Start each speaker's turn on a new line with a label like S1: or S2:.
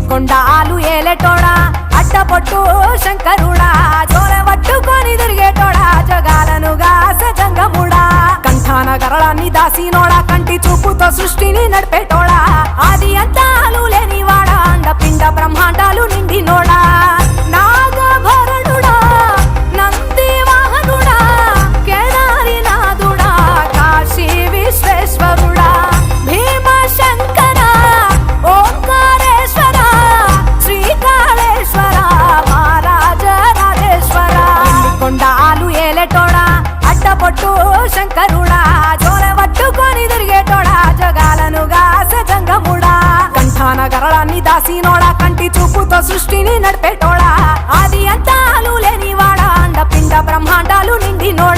S1: కొండాలు ఏలేటోడా అట్టపొట్టు శంకరుడా జోరె పట్టుకొని తిరిగేటోడా జగాలను గాసె జంగముడా కంఠాన గరళాన్ని దాసినోడా కంటి చూపుతో సృష్టిని నడిపేటోడా ఆది అంతాలు లేనివాడా అండపిండ బ్రహ్మాండాలు నిండినోడా నాగభరణుడా నంది వాహనుడా కేదారి నాథుడా కాశీ విశ్వేశ్వరుడా భీమ శంకర ఓంకారేశ్వర శ్రీకాళేశ్వర మహారాజ రాజేశ్వర కొండాలు ఏలేటోడా అడ్డపొట్టు శంకరుడా జోరె పట్టుకొని తిరిగేటోడా జగాలను గాసె జంగముడా కంఠాన గరళాన్ని దాసినోడా కంటి చూపుతో సృష్టిని నడిపేటోడా ఆది అంతాలు లేనివాడా అండపిండ బ్రహ్మాండాలు నిండినోడా